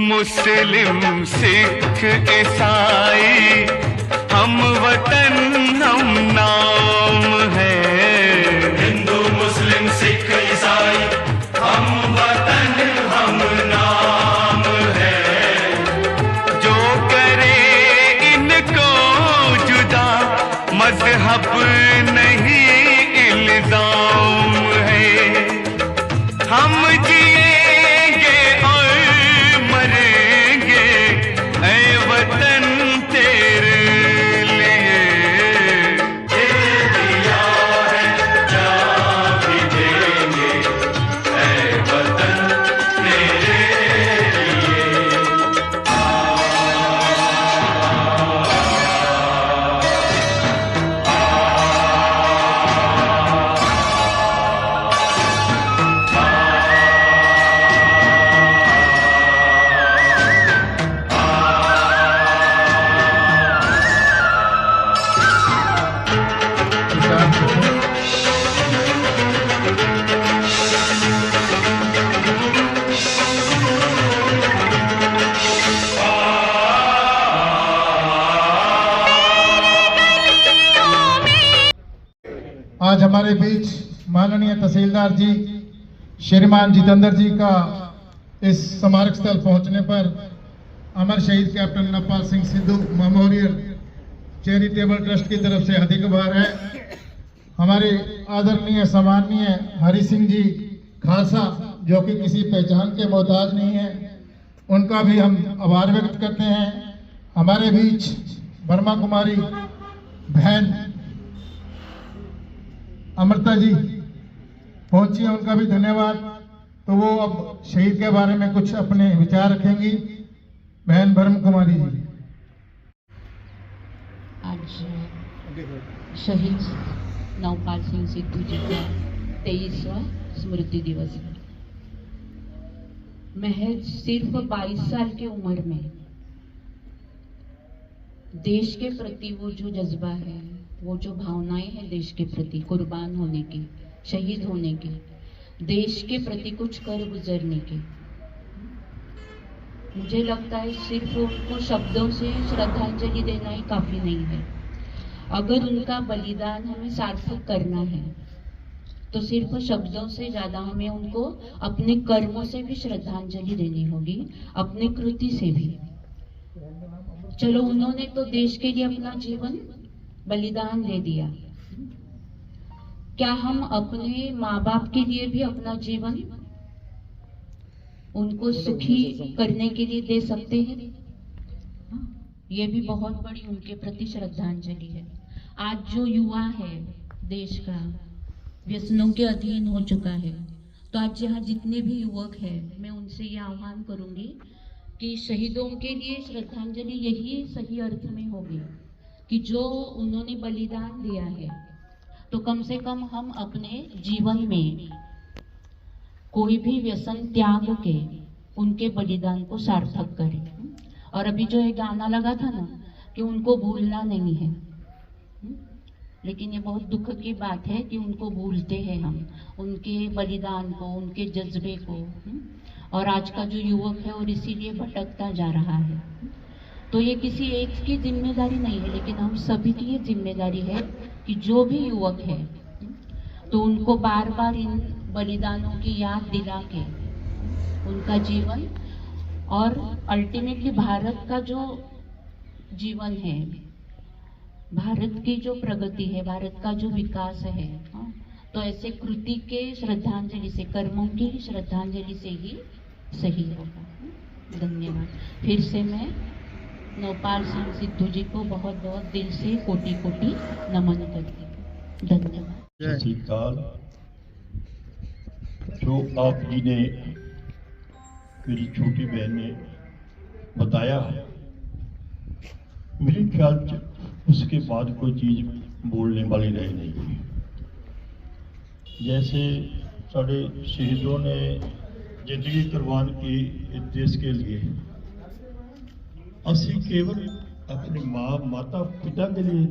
मुस्लिम सिख ईसाई हम वतन हम नाम है। हिंदू मुस्लिम सिख ईसाई हम वतन हम नाम है। जो करे इनको जुदा मजहब नहीं इल्जाम है। हम जिएंगे और मरेंगे ऐ वतन तेरे लिए। दिल दिया आज हमारे बीच माननीय तहसीलदार जी श्रीमान जितेंद्र जी का इस स्मारक स्थल पहुंचने पर अमर शहीद captain Navpal Singh Sidhu memorial charitable trust की तरफ से हार्दिक आभार है। हमारे आदरणीय सम्माननीय हरि सिंह जी खालसा जो कि किसी पहचान के मोहताज नहीं है, उनका भी हम आभार व्यक्त करते हैं। हमारे बीच ब्रह्मा कुमारी बहन अमृता जी पहुंची है, उनका भी धन्यवाद। तो वो अब शहीद के बारे में कुछ अपने विचार रखेंगी। बहन ब्रह्म कुमारी जी। आज शहीद नवपाल सिंह सिद्धू जी का 23वां स्मृति दिवस है। महज सिर्फ 22 साल की उम्र में देश के प्रति वो जो जज्बा है, वो जो भावनाएं हैं देश के प्रति कुर्बान होने की, शहीद होने की, देश के प्रति कुछ कर गुजरने की, मुझे लगता है सिर्फ उनको शब्दों से श्रद्धांजलि देना ही काफी नहीं है। अगर उनका बलिदान हमें सार्थक करना है तो सिर्फ शब्दों से ज्यादा हमें उनको अपने कर्मों से भी श्रद्धांजलि देनी होगी, अपने कृति से भी। चलो, उन्होंने तो देश के लिए अपना जीवन बलिदान दे दिया, क्या हम अपने माँ बाप के लिए भी अपना जीवन उनको सुखी करने के लिए दे सकते हैं? ये भी बहुत बड़ी उनके प्रति श्रद्धांजलि है। आज जो युवा है देश का व्यसनों के अधीन हो चुका है, तो आज यहाँ जितने भी युवक हैं, मैं उनसे ये आह्वान करूंगी कि शहीदों के लिए श्रद्धांजलि यही सही अर्थ में होगी कि जो उन्होंने बलिदान दिया है, तो कम से कम हम अपने जीवन में कोई भी व्यसन त्याग के उनके बलिदान को सार्थक करें। और अभी जो ये गाना लगा था ना कि उनको भूलना नहीं है, लेकिन ये बहुत दुख की बात है कि उनको भूलते हैं हम, उनके बलिदान को, उनके जज्बे को। और आज का जो युवक है और इसीलिए भटकता जा रहा है। तो ये किसी एक की जिम्मेदारी नहीं है, लेकिन हम सभी की ये जिम्मेदारी है कि जो भी युवक है तो उनको बार बार इन बलिदानों की याद दिला के उनका जीवन और अल्टीमेटली भारत का जो जीवन है, भारत की जो प्रगति है, भारत का जो विकास है, तो ऐसे कृति के श्रद्धांजलि से, कर्मों की श्रद्धांजलि से ही सही होगा। धन्यवाद। फिर से मैं नवपाल सिंह सिद्धू जी को बहुत बहुत दिल से कोटि कोटि नमन करती हूँ। धन्यवाद। सत श्री अकाल। जो आप जी ने, मेरी छोटी बहन ने बताया, मेरे ख्याल से उसके बाद कोई चीज बोलने वाली रह नहीं गई। जैसे साढ़े शहीदों ने जिंदगी कुर्बान की इस देश के लिए, असी केवल अपनी माँ माता पिता के लिए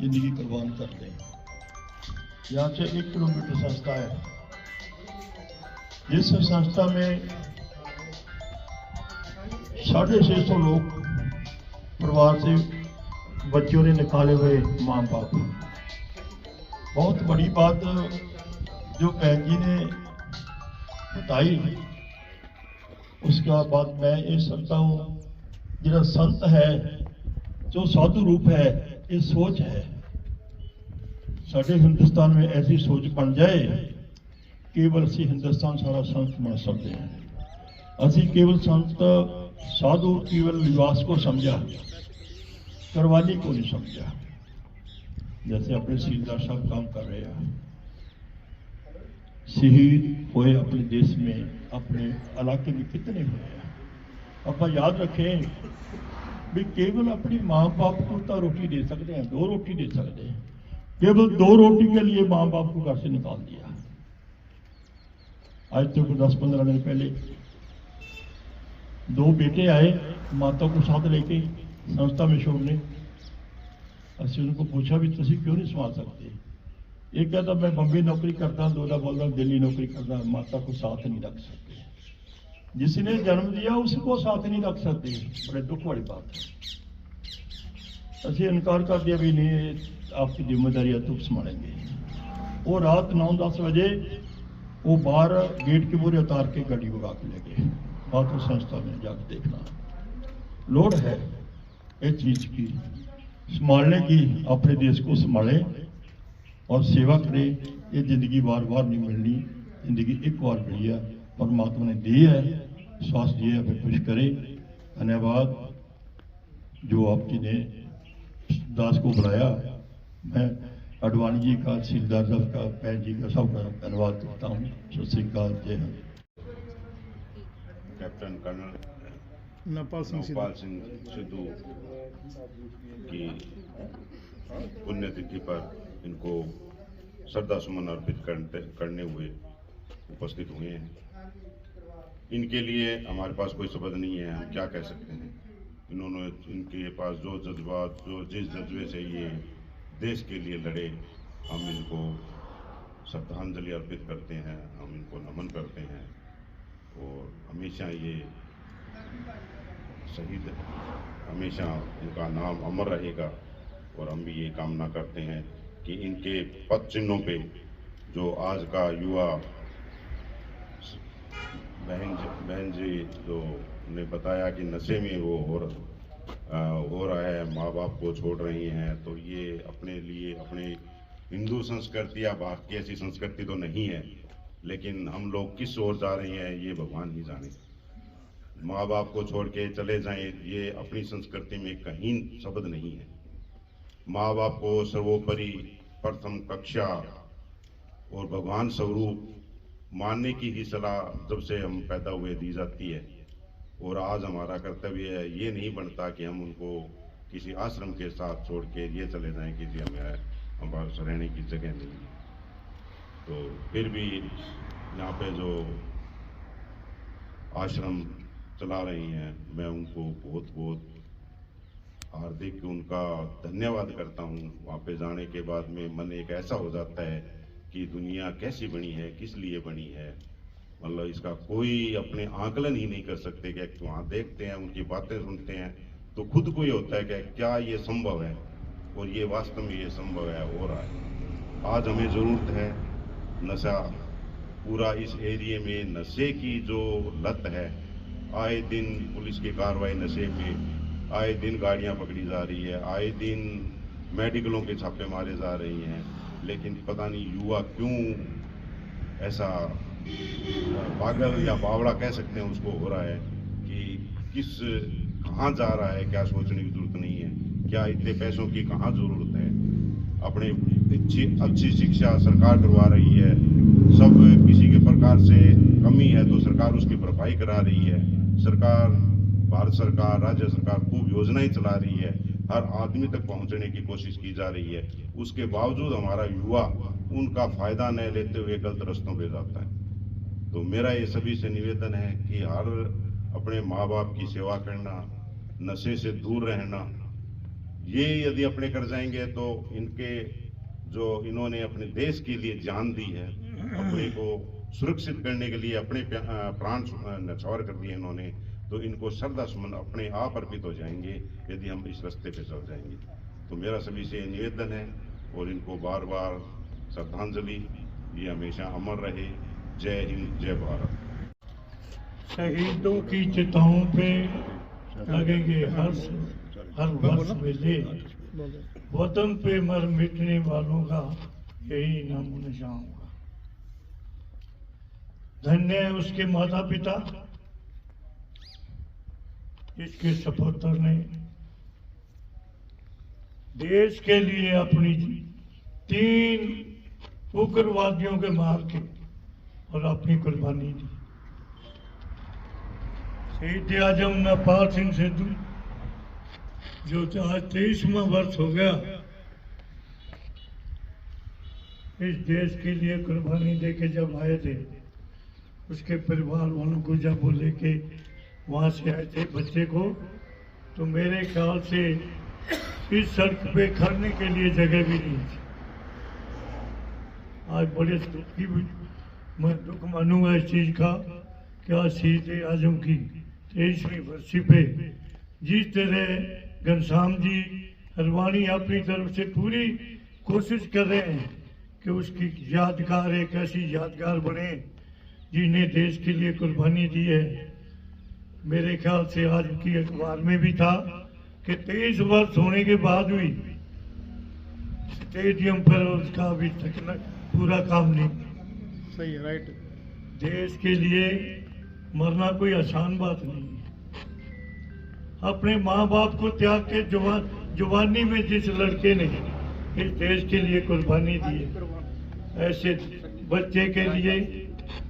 जिंदगी कुर्बान करते हैं। यहाँ से 1 किलोमीटर संस्था है, जिस संस्था में 650 लोग परिवार से बच्चों ने निकाले हुए माँ बाप। बहुत बड़ी बात जो बहन जी ने बताई, उसका बाद मैं ये समझता हूँ, जो संत है, जो साधु रूप है, ये सोच है। साढ़े हिंदुस्तान में ऐसी सोच बन जाए, केवल असी हिंदुस्तान सारा संत बन सकते हैं। असी केवल संत साधु केवल लिबास को समझा, करवाली को नहीं समझा। जैसे अपने सीलदार साहब काम कर रहे हैं, शहीद हुए अपने देश में, अपने इलाके में कितने हुए हैं। आप याद रखें भी केवल अपनी माँ बाप को तो रोटी दे सकते हैं, 2 रोटी दे सकते हैं। केवल 2 रोटी के लिए माँ बाप को घर से निकाल दिया। आज तो 10-15 दिन पहले 2 बेटे आए माता को साथ लेके संस्था में छोड़ने। असि उनको पूछा भी तुम क्यों नहीं संभाल सकते? एक कहता मैं बम्बे नौकरी करता, दूसरा बोलता दिल्ली नौकरी करता, माता को साथ नहीं रख सकते। जिसने जन्म दिया उसको साथ नहीं रख सकते। बड़े दुख वाली बात है। असि इनकार कर दिया भी नहीं, आपकी जिम्मेदारी तुम संभालेंगे। वो रात 9-10 बजे वो बाहर गेट के पूरे उतार के गाड़ी भगा के ले गए। बात तो संस्था में जाकर देखना, लोड़ है इस चीज की संभालने की, अपने देश को संभाले और सेवा करे। ये जिंदगी बार बार नहीं मिलनी, जिंदगी एक बार मिली है, परमात्मा ने दी है, श्वास दिए है, कुछ करे। धन्यवाद जो आप जी ने दास को बुलाया। मैं अडवाणी जी का, तहसीलदार साहब का, पैन जी का, सबका धन्यवाद करता हूँ। सत श्री अकाल, जय हिंद। कैप्टन कर्नल नवपाल सिंह सिद्धू की पुण्यतिथि पर इनको श्रद्धा सुमन अर्पित करने हुए उपस्थित हुए हैं। इनके लिए हमारे पास कोई शब्द नहीं है, हम क्या कह सकते हैं। इन्होंने, इनके पास जो जज्बात, जो जिस जज्बे से ये देश के लिए लड़े, हम इनको श्रद्धांजलि अर्पित करते हैं, हम इनको नमन करते हैं। और हमेशा ये शहीद, हमेशा इनका नाम अमर रहेगा। और हम भी ये कामना करते हैं कि इनके पद चिन्हों पे जो आज का युवा बहन जी जो ने बताया कि नशे में वो हो रहा है, माँ बाप को छोड़ रही हैं, तो ये अपने लिए, अपने हिंदू संस्कृति या भारत की ऐसी संस्कृति तो नहीं है, लेकिन हम लोग किस ओर जा रहे हैं ये भगवान ही जाने। माँ बाप को छोड़ के चले जाएं, ये अपनी संस्कृति में कहीं शब्द नहीं है। माँ बाप को सर्वोपरि प्रथम कक्षा और भगवान स्वरूप मानने की ही सलाह जब से हम पैदा हुए दी जाती है। और आज हमारा कर्तव्य है, ये नहीं बनता कि हम उनको किसी आश्रम के साथ छोड़ के ये चले जाएं कि जी हमारे रहने की जगह नहीं है। तो फिर भी यहाँ पे जो आश्रम चला रही हैं, मैं उनको बहुत बहुत हार्दिक उनका धन्यवाद करता हूँ। वहाँ पे जाने के बाद में मन एक ऐसा हो जाता है कि दुनिया कैसी बनी है, किस लिए बनी है, मतलब इसका कोई अपने आकलन ही नहीं कर सकते। कि वहाँ देखते हैं, उनकी बातें सुनते हैं, तो खुद को ये होता है कि क्या ये संभव है, और ये वास्तव में ये संभव है, हो रहा है। आज हमें ज़रूरत है, नशा पूरा इस एरिए में नशे की जो लत है, आए दिन पुलिस की कार्रवाई नशे में, आए दिन गाड़ियाँ पकड़ी जा रही है, आए दिन मेडिकलों के छापे मारे जा रही हैं, लेकिन पता नहीं युवा क्यों ऐसा पागल या बावड़ा कह सकते हैं उसको हो रहा है कि कहाँ जा रहा है, क्या सोचने की जरूरत नहीं है, क्या इतने पैसों की कहाँ जरूरत है। अपने अच्छी शिक्षा सरकार करवा रही है, सब किसी के प्रकार से कमी है तो सरकार उसकी भरपाई करा रही है। सरकार, भारत सरकार, राज्य सरकार खूब योजनाएं चला रही है, हर आदमी तक पहुंचने की कोशिश की जा रही है। उसके बावजूद हमारा युवा उनका फायदा न लेते हुए गलत रास्तों पे जाता है। तो मेरा ये सभी से निवेदन है कि हर अपने माँ बाप की सेवा करना, नशे से दूर रहना, ये यदि अपने कर जाएंगे तो इनके जो इन्होंने अपने देश के लिए जान दी है, अपने को सुरक्षित करने के लिए अपने प्राण न्यौछावर कर दिए इन्होंने, तो इनको श्रद्धा सुमन अपने आप अर्पित हो जाएंगे यदि हम इस रास्ते पे चल जाएंगे। तो मेरा सभी से निवेदन है और इनको बार बार श्रद्धांजलि, ये हमेशा अमर रहे। जय हिंद, जय भारत। शहीदों की चिताओं पे लगेंगे हर वर्ष मेले, वतन पे मर मिटने वालों का यही नाम निशान होगा। धन्य है उसके माता पिता, इसके सपुत्र ने देश के लिए अपनी 3 उग्रवादियों के मार के और अपनी कुर्बानी दी। शहीद आजम नवपाल सिंह सिद्धू जो आज 23वां वर्ष हो गया इस देश के लिए कुर्बानी देके जब आए थे, उसके परिवार वालों को जब वो लेके वहां से आए थे बच्चे को, तो मेरे ख्याल से इस सड़क पे खड़ने के लिए जगह भी नहीं थी। आज बड़े मैं दुख मानूंगा इस चीज का कि आज शहीद आजम की 23वीं वर्षी पे जिस तरह घनश्याम जी अडवाणी अपनी तरफ से पूरी कोशिश कर रहे हैं कि उसकी यादगार एक ऐसी यादगार बने जिन्हें देश के लिए कुर्बानी दी है। मेरे ख्याल से आज की अखबार में भी था कि 23 वर्ष होने के बाद भी स्टेडियम पर उसका अभी तक पूरा काम नहीं। सही है, राइट। देश के लिए मरना कोई आसान बात नहीं है। अपने माँ बाप को त्याग के जवानी में जिस लड़के ने इस देश के लिए कुर्बानी दी है, ऐसे बच्चे के लिए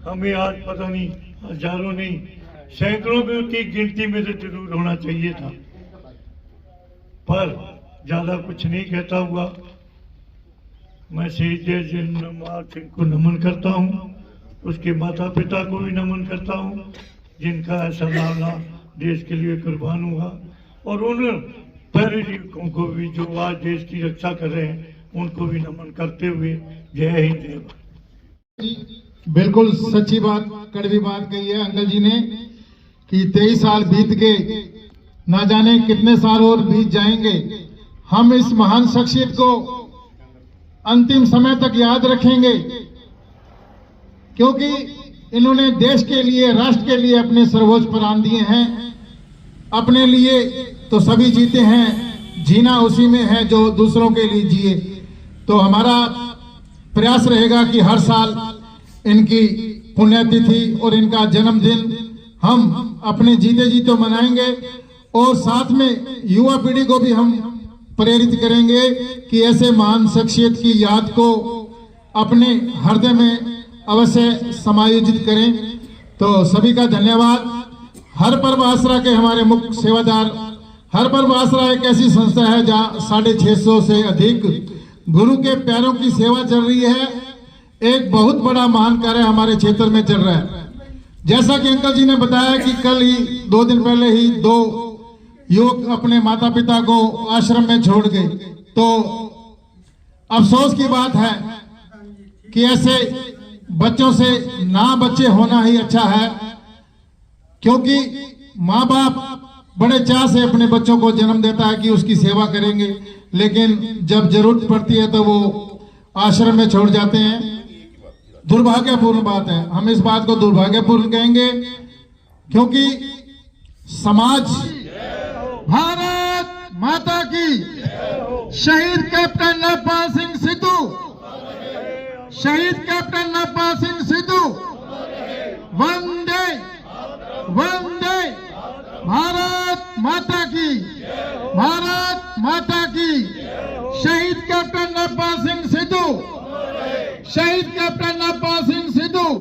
हमें आज पता नहीं हजारों नहीं सैकड़ों की गिनती में तो जरूर होना चाहिए था। पर ज्यादा कुछ नहीं कहता हुआ मैं शहीद जयमाल सिंह को नमन करता हूँ, उसके माता पिता को भी नमन करता हूँ जिनका ऐसा लाला देश के लिए कुर्बान हुआ, और उन पैराग्रिकों को भी जो आज देश की रक्षा कर रहे हैं उनको भी नमन करते हुए जय हिंद जय भारत। बिल्कुल सच्ची बात, कड़वी बात कही है अंकल जी ने कि 23 साल बीत गए, ना जाने कितने साल और बीत जाएंगे। हम इस महान शख्सियत को अंतिम समय तक याद रखेंगे क्योंकि इन्होंने देश के लिए, राष्ट्र के लिए अपने सर्वोच्च प्राण दिए हैं। अपने लिए तो सभी जीते हैं, जीना उसी में है जो दूसरों के लिए जिए। तो हमारा प्रयास रहेगा कि हर साल इनकी पुण्यतिथि और इनका जन्मदिन हम अपने जीते जी तो मनाएंगे, और साथ में युवा पीढ़ी को भी हम प्रेरित करेंगे कि ऐसे महान शख्सियत की याद को अपने हृदय में अवश्य समायोजित करें। तो सभी का धन्यवाद। हर पर्व आसरा के हमारे मुख्य सेवादार, हर पर्व आसरा एक ऐसी संस्था है जहाँ 650 से अधिक गुरु के प्यारों की सेवा चल रही है। एक बहुत बड़ा महान कार्य हमारे क्षेत्र में चल रहा है। जैसा कि अंकल जी ने बताया कि कल ही 2 दिन पहले ही 2 युवक अपने माता पिता को आश्रम में छोड़ गए। तो अफसोस की बात है कि ऐसे बच्चों से ना बच्चे होना ही अच्छा है, क्योंकि माँ बाप बड़े चाह से अपने बच्चों को जन्म देता है कि उसकी सेवा करेंगे, लेकिन जब जरूरत पड़ती है तो वो आश्रम में छोड़ जाते हैं। दुर्भाग्यपूर्ण बात है, हम इस बात को दुर्भाग्यपूर्ण कहेंगे, क्योंकि समाज भारत माता की, शहीद कैप्टन नवपाल सिंह सिद्धू, शहीद कैप्टन नवपाल सिंह सिद्धू, वंदे वंदे भारत माता की, शहीद कैप्टन